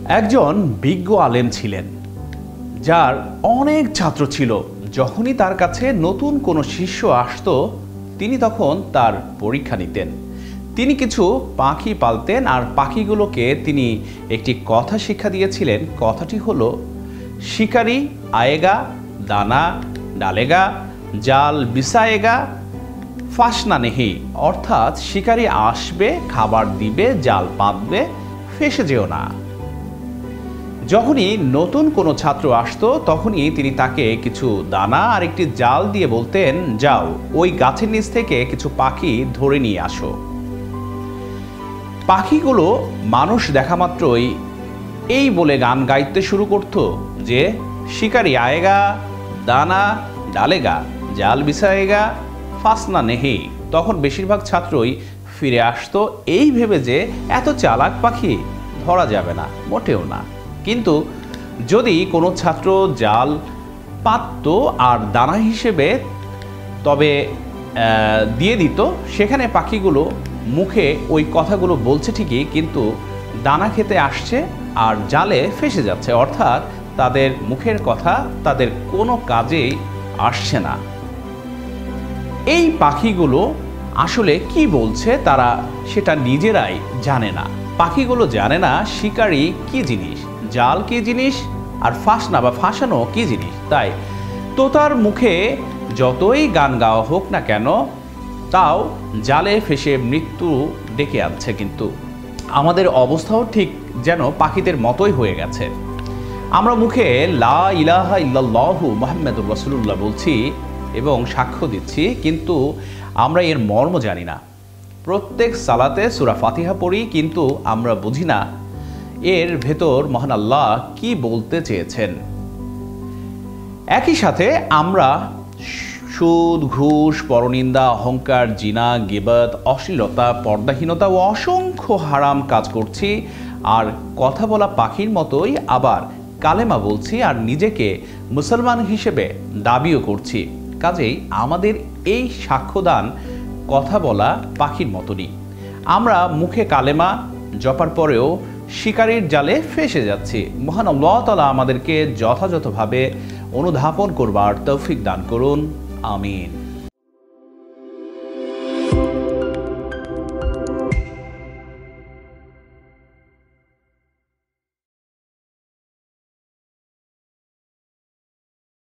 একজন বিজ্ঞ আলেম ছিলেন, যার অনেক ছাত্র ছিল। যখনই তার কাছে নতুন কোনো শিষ্য আসতো, তিনি তখন তার পরীক্ষা নিতেন। তিনি কিছু পাখি পালতেন, আর পাখিগুলোকে তিনি একটি কথা শিক্ষা দিয়েছিলেন। কথাটি হলো, শিকারি আয়েগা, দানা ডালেগা, জাল বিছায়েগা, ফাঁসনা নেহি। অর্থাৎ শিকারি আসবে, খাবার দিবে, জাল পাতবে, ফেঁসে যেও না। যখনই নতুন কোনো ছাত্র আসতো, তখনই তিনি তাকে কিছু দানা আর একটি জাল দিয়ে বলতেন, যাও ওই গাছের নিচ থেকে কিছু পাখি ধরে নিয়ে আসো। পাখিগুলো মানুষ দেখা মাত্রই এই বলে গান গাইতে শুরু করত যে, শিকারি আয়েগা, দানা ডালেগা, জাল বিছায়েগা, ফাঁসনা নেহি। তখন বেশিরভাগ ছাত্রই ফিরে আসতো এই ভেবে যে এত চালাক পাখি ধরা যাবে না, মোটেও না। কিন্তু যদি কোনো ছাত্র জাল পাতত আর দানা হিসেবে তবে দিয়ে দিত, সেখানে পাখিগুলো মুখে ওই কথাগুলো বলছে ঠিকই, কিন্তু দানা খেতে আসছে আর জালে ফেঁসে যাচ্ছে। অর্থাৎ তাদের মুখের কথা তাদের কোনো কাজেই আসছে না। এই পাখিগুলো আসলে কি বলছে তারা সেটা নিজেরাই জানে না। পাখিগুলো জানে না শিকারি কি জিনিস, জাল কি জিনিস, আর ফাঁসনা বা ফাঁসানো কি জিনিস। তাই তোতার মুখে যতই গান গাওয়া হোক না কেন, তাও জালে ফেসে মৃত্যু ডেকে আনছে। কিন্তু আমাদের অবস্থাও ঠিক যেন পাখিদের মতোই হয়ে গেছে। আমরা মুখে লা ইলাহা ইল্লাল্লাহু মুহাম্মাদুর রাসূলুল্লাহ বলছি এবং সাক্ষ্য দিচ্ছি, কিন্তু আমরা এর মর্ম জানি না। প্রত্যেক সালাতে সূরা ফাতিহা পড়ি, কিন্তু আমরা বুঝি না এর ভেতর মহান আল্লাহ কি বলতে চেয়েছেন। একই সাথে আমরা সুদ, ঘুষ, পরনিন্দা, অহংকার, জিনা, গীবত, অশ্লীলতা, পর্দাহীনতা ও অসংখ্য হারাম কাজ করছি। আর কথা বলা পাখির মতোই আবার কালেমা বলছি আর নিজেকে মুসলমান হিসেবে দাবিও করছি। কাজেই আমাদের এই সাক্ষ্যদান কথা বলা পাখির মতনই। আমরা মুখে কালেমা জপার পরেও শিকারির জালে ফেঁসে যাচ্ছি। মহান আল্লাহ তাআলা আমাদেরকে যথাযথভাবে অনুধাবন করবার তৌফিক দান করুন। আমিন।